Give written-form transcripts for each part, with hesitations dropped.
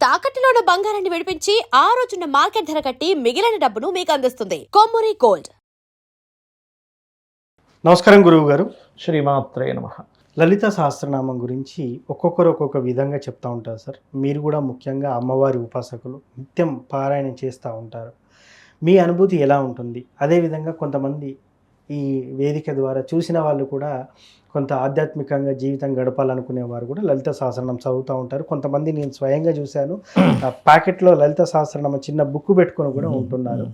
తాకట్టులో ఉన్న బంగారాన్ని విడిపించి ఆ రోజున్న మార్కెట్ ధర కట్టి మిగిలిన డబ్బును మీకు అందిస్తుంది కొమ్మూరి గోల్డ్. నమస్కారం గురువు గారు. శ్రీమాత్రే నమః. లలిత సహస్రనామం గురించి ఒక్కొక్కరు ఒక్కొక్క విధంగా చెప్తూ ఉంటారు సార్. మీరు కూడా ముఖ్యంగా అమ్మవారి ఉపాసకులు, నిత్యం పారాయణం చేస్తూ ఉంటారు. మీ అనుభూతి ఎలా ఉంటుంది? అదేవిధంగా కొంతమంది ఈ వేదిక ద్వారా చూసిన వాళ్ళు కూడా కొంత ఆధ్యాత్మికంగా జీవితం గడపాలనుకునేవారు కూడా లలిత సహస్రనామం చదువుతూ ఉంటారు. కొంతమంది నేను స్వయంగా చూశాను, ప్యాకెట్లో లలిత సహస్రనామం చిన్న బుక్ పెట్టుకొని కూడా ఉంటున్నారు.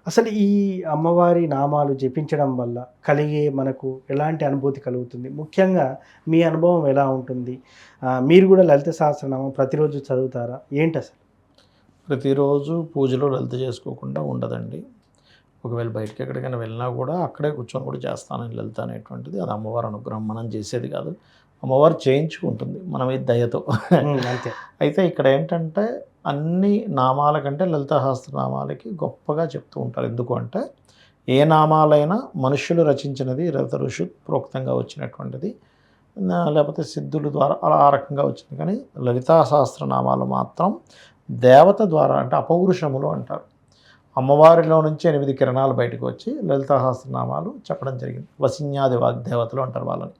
అసలు ఈ అమ్మవారి నామాలు జపించడం వల్ల కలిగే మనకు ఎలాంటి అనుభూతి కలుగుతుంది? ముఖ్యంగా మీ అనుభవం ఎలా ఉంటుంది? మీరు కూడా లలిత సహస్రనామం ప్రతిరోజు చదువుతారా? ఏంటి అసలు? ప్రతిరోజు పూజలో లలిత చేసుకోకుండా ఉండదండి. ఒకవేళ బయటకి ఎక్కడికైనా వెళ్ళినా కూడా అక్కడే కూర్చొని కూడా చేస్తానని లలిత అనేటువంటిది. అది అమ్మవారి అనుగ్రహం, మనం చేసేది కాదు. అమ్మవారు చేయించుకుంటుంది మన మీద దయతో. అంతే. అయితే ఇక్కడ ఏంటంటే అన్ని నామాల కంటే లలిత సహస్రనామాలకి గొప్పగా చెప్తూ ఉంటారు. ఎందుకు అంటే ఏ నామాలైనా మనుష్యులు రచించినది, లలిత ఋషి ప్రోక్తంగా వచ్చినటువంటిది, లేకపోతే సిద్ధుల ద్వారా అలా ఆ రకంగా వచ్చింది. కానీ లలితా సహస్రనామాలు మాత్రం దేవత ద్వారా, అంటే అపౌరుషములు అంటారు. అమ్మవారిలో నుంచి 8 కిరణాలు బయటకు వచ్చి లలితా సహస్రనామాలు చెప్పడం జరిగింది. వసిన్యాది వాగ్దేవతలు అంటారు వాళ్ళని.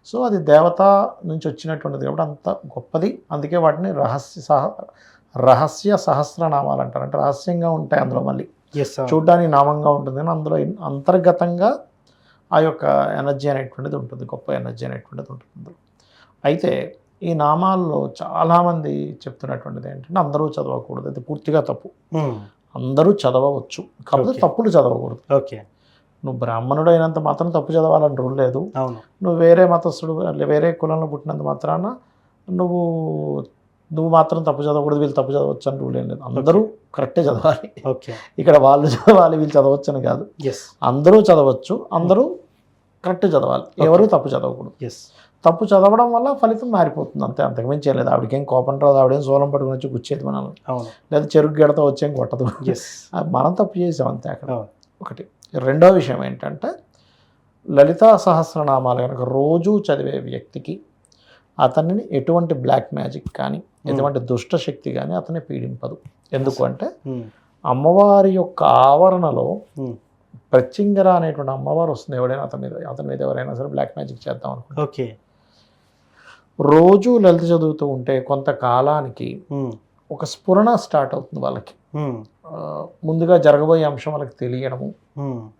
సో అది దేవత నుంచి వచ్చినటువంటిది కాబట్టి అంత గొప్పది. అందుకే వాటిని రహస్య సహస్రనామాలు అంటారు. అంటే రహస్యంగా ఉంటాయి. అందులో మళ్ళీ చూడ్డానికి నామంగా ఉంటుంది కానీ అందులో అంతర్గతంగా ఆ యొక్క ఎనర్జీ అనేటువంటిది ఉంటుంది, గొప్ప ఎనర్జీ అనేటువంటిది ఉంటుంది అందులో. అయితే ఈ నామాల్లో చాలామంది చెప్తున్నటువంటిది ఏంటంటే అందరూ చదవకూడదు, అది పూర్తిగా తప్పు. అందరూ చదవవచ్చు, కాకపోతే తప్పులు చదవకూడదు. ఓకే. నువ్వు బ్రాహ్మణుడు అయినంత మాత్రం తప్పు చదవాలని రూల్ లేదు. నువ్వు వేరే మతస్థుడు, వేరే కులంలో పుట్టినంత మాత్రాన నువ్వు మాత్రం తప్పు చదవకూడదు, వీళ్ళు తప్పు చదవచ్చు అని రూల్ ఏం లేదు. అందరూ కరెక్టే చదవాలి. ఓకే. ఇక్కడ వాళ్ళు చదవాలి వీళ్ళు చదవచ్చు అని కాదు. అందరూ చదవచ్చు, అందరూ కరెక్ట్ చదవాలి, ఎవరు తప్పు చదవకూడదు. తప్పు చదవడం వల్ల ఫలితం మారిపోతుంది అంతే, అంతకుమించి చేయలేదు. ఆవిడకేం కోపం రాదు, ఆవిడేం సోలం పట్టుకుని వచ్చి గుచ్చేది మనల్ని, లేదా చెరుకు గెడతో వచ్చేం కొట్టదు. మనం తప్పు చేసాం అంతే అక్కడ. ఒకటి. రెండో విషయం ఏంటంటే లలితా సహస్రనామాలు కనుక రోజు చదివే వ్యక్తికి అతనిని ఎటువంటి బ్లాక్ మ్యాజిక్ కానీ ఎటువంటి దుష్టశక్తి కానీ అతన్ని పీడింపదు. ఎందుకు అంటే అమ్మవారి యొక్క ఆవరణలో ప్రత్యంగర అనేటువంటి అమ్మవారు వస్తుంది. ఎవడైనా అతని మీద ఎవరైనా సరే బ్లాక్ మ్యాజిక్ చేద్దాం అనుకుంటే, ఓకే, రోజు లలిత చదువుతూ ఉంటే కొంతకాలానికి ఒక స్ఫురణ స్టార్ట్ అవుతుంది వాళ్ళకి. ముందుగా జరగబోయే అంశం వాళ్ళకి తెలియడము,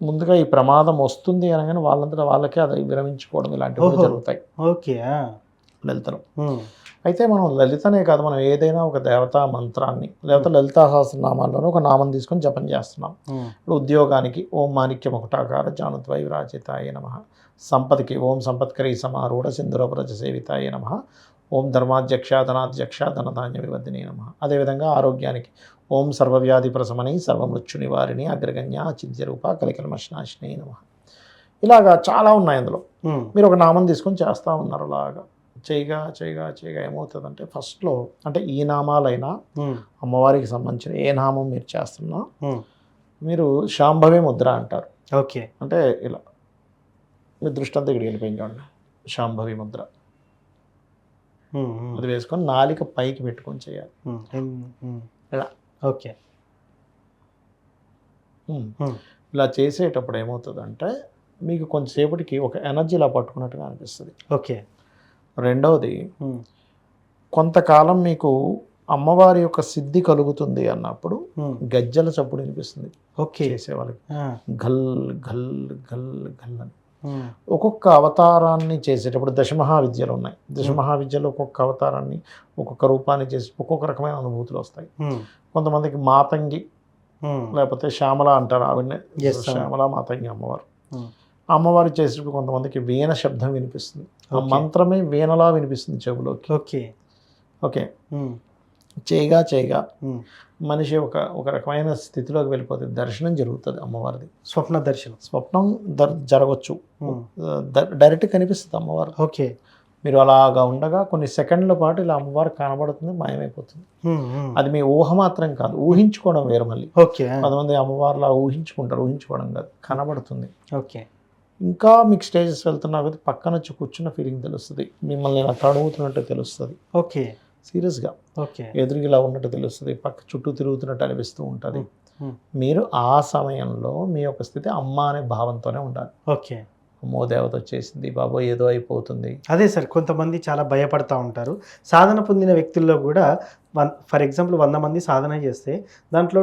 ముందుగా ఈ ప్రమాదం వస్తుంది అనగానే వాళ్ళంతటా వాళ్ళకే అది విరమించుకోవడం, ఇలాంటివి జరుగుతాయి. ఓకే. లలితలో అయితే మనం లలితనే కాదు, మనం ఏదైనా ఒక దేవతా మంత్రాన్ని లేకపోతే లలితా సహస్రనామాల్లోనూ ఒక నామం తీసుకొని జపం చేస్తున్నాం. ఇప్పుడు ఉద్యోగానికి ఓం మాణిక్య ముకుటాకార జానుద్వై విరాజితాయ నమః, సంపత్కి ఓం సంపత్కరీ సమారూఢ సింధురవ్రజ సేవితాయ నమః, ఓం ధర్మాధ్యక్ష ధనాధ్యక్ష ధనధాన్య వివర్ధిని నమః. అదేవిధంగా ఆరోగ్యానికి ఓం సర్వవ్యాధి ప్రశమని సర్వమృత్యు నివారిణి అగ్రగణ్య చింత్యరూప కలికల్మషనాశిని నమః. ఇలాగా చాలా ఉన్నాయి అందులో. మీరు ఒక నామం తీసుకొని చేస్తూ ఉన్నారు. అలాగా చేయగా చేయగా చేయగా ఏమవుతుందంటే ఫస్ట్లో, అంటే ఈ నామాలైనా అమ్మవారికి సంబంధించిన ఏ నామం మీరు చేస్తున్నా మీరు శాంభవి ముద్ర అంటారు. ఓకే. అంటే ఇలా మీ దృష్టి అంతా ఇక్కడికి వెళ్ళిపోయింది చూడండి, శాంభవి ముద్ర. అది వేసుకొని నాలిక పైకి పెట్టుకొని చేయాలి ఇలా. ఓకే. ఇలా చేసేటప్పుడు ఏమవుతుందంటే మీకు కొంచెంసేపటికి ఒక ఎనర్జీ ఇలా పట్టుకున్నట్టుగా అనిపిస్తుంది. ఓకే. రెండవది, కొంతకాలం మీకు అమ్మవారి యొక్క సిద్ధి కలుగుతుంది అన్నప్పుడు గజ్జల చప్పుడు వినిపిస్తుంది. ఓకే. చేసేవాళ్ళకి గల్ గల్ గల్ గల్ అని. ఒక్కొక్క అవతారాన్ని చేసేటప్పుడు దశమహావిద్యలు ఉన్నాయి. దశమహావిద్యలో ఒక్కొక్క అవతారాన్ని ఒక్కొక్క రూపాన్ని చేసి ఒక్కొక్క రకమైన అనుభూతులు వస్తాయి. కొంతమందికి మాతంగి లేకపోతే శ్యామల అంటారు, ఆవిడనే శ్యామల మాతంగి అమ్మవారు. అమ్మవారు చేసేటప్పుడు కొంతమందికి వీణ శబ్దం వినిపిస్తుంది, ఆ మంత్రమే వీణలా వినిపిస్తుంది చెవులోకి. ఓకే. ఓకే. చేయగా చేయగా మనిషి ఒక రకమైన స్థితిలోకి వెళ్ళిపోతుంది, దర్శనం జరుగుతుంది అమ్మవారిది. స్వప్నం జరగవచ్చు, డైరెక్ట్ కనిపిస్తుంది అమ్మవారు. ఓకే. మీరు అలాగా ఉండగా కొన్ని సెకండ్ల పాటు ఇలా అమ్మవారు కనబడుతుంది, మాయమైపోతుంది. అది మీ ఊహ మాత్రం కాదు, ఊహించుకోవడం వేరు మళ్ళీ. ఓకే. కొంతమంది అమ్మవారులా ఊహించుకుంటారు, ఊహించుకోవడం కాదు, కనబడుతుంది. ఓకే. ఇంకా మీకు స్టేజెస్ వెళ్తున్నా పక్కన వచ్చి కూర్చున్న ఫీలింగ్ తెలుస్తుంది, మిమ్మల్ని ఇలా తడుగుతున్నట్టు తెలుస్తుంది. ఓకే. సీరియస్గా ఓకే. ఎదురుగా ఇలా ఉన్నట్టు తెలుస్తుంది, పక్క చుట్టూ తిరుగుతున్నట్టు అనిపిస్తూ ఉంటుంది. మీరు ఆ సమయంలో మీ యొక్క స్థితి అమ్మ అనే భావంతోనే ఉండాలి. ఓకే. అమ్మో దేవత వచ్చేసింది బాబోయ్ ఏదో అయిపోతుంది. అదే సార్, కొంతమంది చాలా భయపడతా ఉంటారు. సాధన పొందిన వ్యక్తుల్లో కూడా ఫర్ ఎగ్జాంపుల్ 100 మంది సాధన చేస్తే దాంట్లో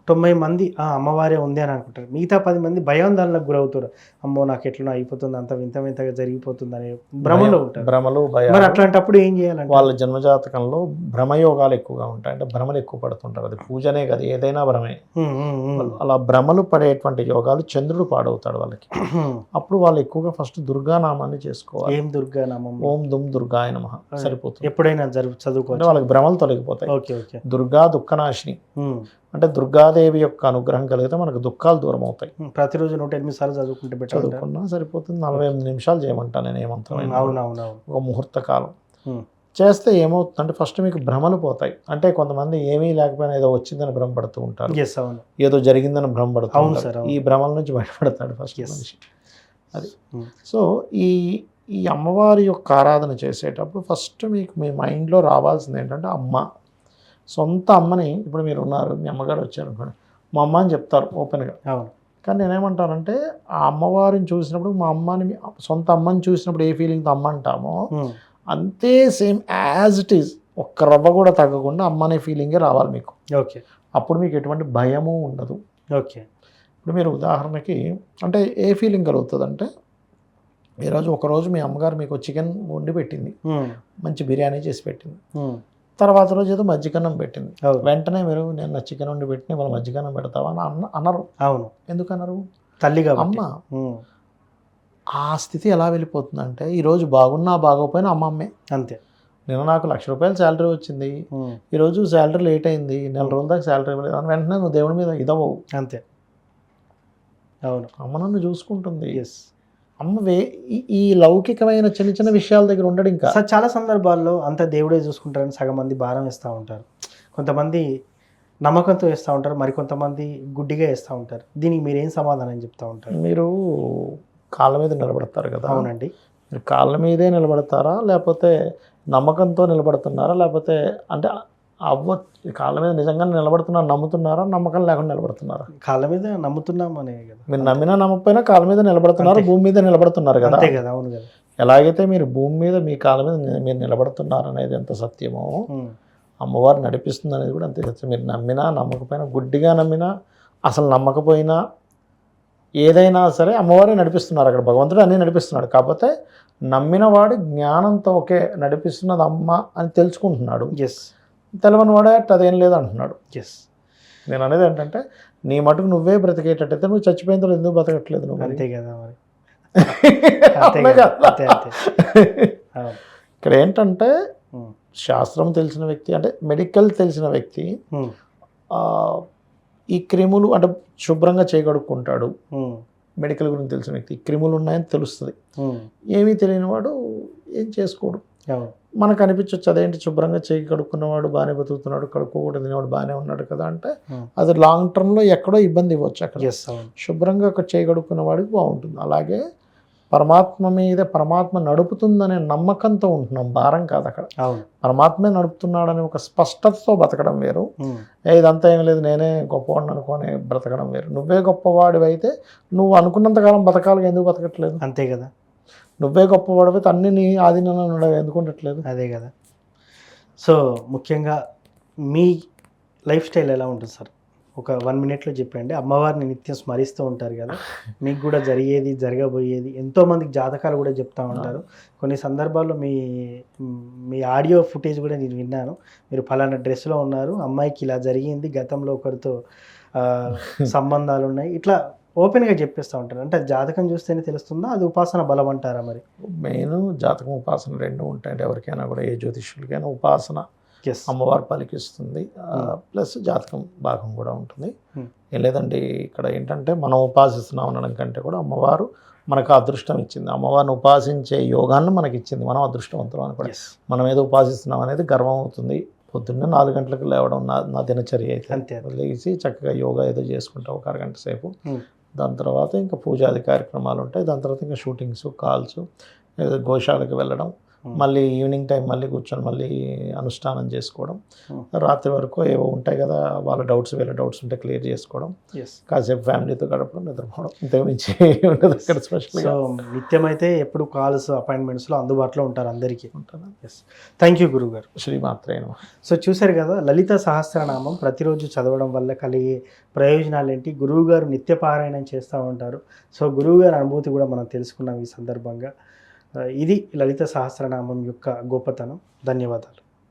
90 మంది అమ్మవారే ఉంది అని అనుకుంటారు. మిగతా 10 మంది భయాందోళనకు గురవుతారు. అమ్మో నాకు ఎట్లనో అయిపోతుంది, అంత వింత వింతగా జరిగిపోతుంది అనే భ్రమలో ఉంటారు. భ్రమలు, మరి భయాలు. అట్లాంటప్పుడు ఏం చేయాలంటే వాళ్ళ జన్మజాతకంలో భ్రమయోగాలు ఎక్కువగా ఉంటాయి. అంటే భ్రమలు ఎక్కువ పడుతుంటారు. అది పూజనే కదా, ఏదైనా భ్రమే. అలా భ్రమలు పడేటువంటి యోగాలు చంద్రుడు పాడవుతాడు వాళ్ళకి. అప్పుడు వాళ్ళు ఎక్కువగా ఫస్ట్ దుర్గానామాన్ని చేసుకోవాలి. ఏం దుర్గానామం? ఓం దుమ్ దుర్గాయ నమః సరిపోతుంది. ఎప్పుడైనా చదువుకోవాలి. అంటే వాళ్ళకి భ్రమలు తొలగిపోతాయి. Okay okay. దుర్గా దుఃఖనాశిని అంటే దుర్గాదేవి యొక్క అనుగ్రహం కలిగితే మనకు దుఃఖాలు దూరం అవుతాయి. ప్రతిరోజు 108 సార్లు చదువుకుంటే బెటర్. చదువుకున్నా సరిపోతుంది. 48 నిమిషాలు చేయమంటాను నేను ఏమంటాను. అవునవునవును. ఒక ముహూర్త కాలం చేస్తే ఏమవుతుందంటే ఫస్ట్ మీకు భ్రమలు పోతాయి. అంటే కొంతమంది ఏమీ లేకపోయినా ఏదో వచ్చిందని భ్రమపడుతూ ఉంటారు, ఏదో జరిగిందని భ్రమపడుతూ ఉంటారు. ఈ భ్రమల నుంచి బయటపడతాడు ఫస్ట్ మనిషి. అది సో ఈ అమ్మవారి యొక్క ఆరాధన చేసేటప్పుడు ఫస్ట్ మీకు మీ మైండ్లో రావాల్సింది ఏంటంటే అమ్మ, సొంత అమ్మని. ఇప్పుడు మీరు ఉన్నారు, మీ అమ్మగారు వచ్చారు అనుకోండి, మా అమ్మ అని చెప్తారు ఓపెన్గా. అవును. కానీ నేనేమంటానంటే ఆ అమ్మవారిని చూసినప్పుడు మా అమ్మని, సొంత అమ్మని చూసినప్పుడు ఏ ఫీలింగ్తో అమ్మ అంటామో అంతే సేమ్ యాజ్ ఇట్ ఈజ్, ఒక్క రవ్వ కూడా తగ్గకుండా అమ్మ అనే ఫీలింగే రావాలి మీకు. ఓకే. అప్పుడు మీకు ఎటువంటి భయము ఉండదు. ఓకే. ఇప్పుడు మీరు ఉదాహరణకి అంటే ఏ ఫీలింగ్ కలుగుతుందంటే, ఈరోజు ఒకరోజు మీ అమ్మగారు మీకు చికెన్ వండి పెట్టింది, మంచి బిర్యానీ చేసి పెట్టింది. తర్వాత రోజు ఏదో మజ్జిగన్నం పెట్టింది. వెంటనే మీరు నేను నా చికెన్ వండి పెట్టిన వాళ్ళు మజ్జిగన్నం పెడతావా అని అనరు. అవును. ఎందుకు అనరు? తల్లిగా అమ్మ. ఆ స్థితి ఎలా వెళ్ళిపోతుందంటే ఈరోజు బాగున్నా బాగోపోయినా అమ్మే. అంతే. నిన్న నాకు ₹1,00,000 శాలరీ వచ్చింది, ఈరోజు శాలరీ లేట్ అయింది, నెల రోజుల దాకా శాలరీ ఇవ్వలేదు అని వెంటనే నువ్వు దేవుడి మీద ఇదవవు. అంతే. అవును. అమ్మ నన్ను చూసుకుంటుంది. అమ్మ ఈ లౌకికమైన చిన్న చిన్న విషయాల దగ్గర ఉండడు. ఇంకా చాలా సందర్భాల్లో అంత దేవుడే చూసుకుంటారని సగం మంది భారం వేస్తూ ఉంటారు. కొంతమంది నమ్మకంతో వేస్తూ ఉంటారు, మరికొంతమంది గుడ్డిగా వేస్తూ ఉంటారు. దీనికి మీరేం సమాధానం చెప్తూ ఉంటారు? మీరు కాళ్ళ మీద నిలబడతారు కదా. అవునండి. మీరు కాళ్ళ మీదే నిలబడతారా, లేకపోతే నమ్మకంతో నిలబడుతున్నారా, లేకపోతే అంటే కాళ్ళ మీద నిజంగా నిలబడుతున్నారు నమ్ముతున్నారా, నమ్మకం లేకుండా నిలబడుతున్నారా? కాళ్ళ మీద నమ్ముతున్నామనే కదా. మీరు నమ్మినా నమ్మకపోయినా కాళ్ళ మీద నిలబడుతున్నారు, భూమి మీద నిలబడుతున్నారు కదా. అంతే కదా. అవును కదా. ఎలాగైతే మీరు భూమి మీద మీ కాళ్ళ మీద మీరు నిలబడుతున్నారు అనేది ఎంత సత్యమో, అమ్మవారు నడిపిస్తుంది అనేది కూడా అంతే సత్యం. మీరు నమ్మినా నమ్మకపోయినా, గుడ్డిగా నమ్మినా అసలు నమ్మకపోయినా, ఏదైనా సరే అమ్మవారే నడిపిస్తున్నారు. అక్కడ భగవంతుడు అన్నీ నడిపిస్తున్నాడు. కాకపోతే నమ్మిన వాడు జ్ఞానంతో ఓకే నడిపిస్తున్నది అమ్మ అని తెలుసుకుంటున్నాడు. తెలవని వాడే అదేం లేదు అంటున్నాడు. నేను అనేది ఏంటంటే నీ మటుకు నువ్వే బ్రతికేటట్టయితే నువ్వు చచ్చిపోయిన తర్వాత ఎందుకు బ్రతకట్లేదు నువ్వు? అంతే కదా మరి. ఇక్కడ ఏంటంటే శాస్త్రం తెలిసిన వ్యక్తి, అంటే మెడికల్ తెలిసిన వ్యక్తి ఈ క్రిములు అంటే శుభ్రంగా చేయగడుక్కుంటాడు. మెడికల్ గురించి తెలిసిన వ్యక్తి క్రిములు ఉన్నాయని తెలుస్తుంది. ఏమీ తెలియని వాడు ఏం చేసుకోడు. మనకు అనిపించవచ్చు అదేంటి శుభ్రంగా చేయి కడుక్కున్నవాడు బాగానే బతుకుతున్నాడు, కడుక్కోకూడదు తినేవాడు బాగానే ఉన్నాడు కదా అంటే అది లాంగ్ టర్మ్లో ఎక్కడో ఇబ్బంది ఇవ్వచ్చు. అక్కడ శుభ్రంగా ఒక చేయి కడుక్కున్న వాడికి బాగుంటుంది. అలాగే పరమాత్మ నడుపుతుందనే నమ్మకంతో ఉంటున్నాం, భారం కాదు. అక్కడ పరమాత్మే నడుపుతున్నాడని ఒక స్పష్టతతో బతకడం వేరు, ఇదంతా ఏం లేదు నేనే గొప్పవాడిని అనుకోని బ్రతకడం వేరు. నువ్వే గొప్పవాడివి అయితే నువ్వు అనుకున్నంతకాలం బతకాలి, ఎందుకు బతకట్లేదు? అంతే కదా. నువ్వే గొప్పవాడివి అయితే అన్ని నీ ఆధీనంలో ఎందుకు ఉండట్లేదు? అదే కదా. సో ముఖ్యంగా మీ లైఫ్ స్టైల్ ఎలా ఉంటుంది సార్? ఒక 1 minute చెప్పండి. అమ్మవారిని నిత్యం స్మరిస్తూ ఉంటారు కదా, మీకు కూడా జరిగేది జరగబోయేది ఎంతోమందికి జాతకాలు కూడా చెప్తూ ఉంటారు. కొన్ని సందర్భాల్లో మీ ఆడియో ఫుటేజ్ కూడా నేను విన్నాను. మీరు ఫలానా డ్రెస్లో ఉన్నారు, అమ్మాయికి ఇలా జరిగింది, గతంలో ఒకరితో సంబంధాలు ఉన్నాయి, ఇట్లా ఓపెన్గా చెప్పేస్తూ ఉంటారు. అంటే జాతకం చూస్తేనే తెలుస్తుందా, అది ఉపాసన బలం అంటారా? మరి మెయిన్ జాతకం ఉపాసన రెండు ఉంటాయండి. ఎవరికైనా కూడా ఏ జ్యోతిష్యులకైనా ఉపాసన అమ్మవారు పలికిస్తుంది, ప్లస్ జాతకం భాగం కూడా ఉంటుంది. ఏం లేదండి, ఇక్కడ ఏంటంటే మనం ఉపాసిస్తున్నాం అనడం కంటే కూడా అమ్మవారు మనకు అదృష్టం ఇచ్చింది. అమ్మవారిని ఉపాసించే యోగాన్ని మనకి ఇచ్చింది. మనం అదృష్టవంతులు అని కూడా. మనం ఏదో ఉపాసిస్తున్నాం అనేది గర్వం అవుతుంది. పొద్దున్నే 4 గంటలకు లేవడం నా దినచర్య అయితే. లేచి చక్కగా యోగా ఏదో చేసుకుంటాం ఒక అరగంట సేపు. దాని తర్వాత ఇంకా పూజాది కార్యక్రమాలు ఉంటాయి. దాని తర్వాత ఇంకా షూటింగ్స్, కాల్స్, గోశాలకు వెళ్ళడం, మళ్ళీ ఈవినింగ్ టైం మళ్ళీ కూర్చొని మళ్ళీ అనుష్ఠానం చేసుకోవడం, రాత్రి వరకు ఏవో ఉంటాయి కదా వాళ్ళ డౌట్స్ వీళ్ళ డౌట్స్ ఉంటే క్లియర్ చేసుకోవడం, ఎస్. కాసేపు ఫ్యామిలీతో గడపడం, నిద్రపోవడం, ఇంతకుమించి ఉండదు అక్కడ స్పెషల్గా సో నిత్యమైతే ఎప్పుడు కాల్స్ అపాయింట్మెంట్స్లో అందుబాటులో ఉంటారు అందరికీ. ఉంటాను. ఎస్. థ్యాంక్ యూ గురుగారు. శ్రీమాత్రే నమః. సో చూశారు కదా, లలిత సహస్రనామం ప్రతిరోజు చదవడం వల్ల కలిగే ప్రయోజనాలు ఏంటి, గురువుగారు నిత్య పారాయణం చేస్తూ ఉంటారు. సో గురువుగారి అనుభూతి కూడా మనం తెలుసుకున్నాం ఈ సందర్భంగా. ఇది లలిత సహస్రనామం యొక్క గొప్పతనం. ధన్యవాదాలు.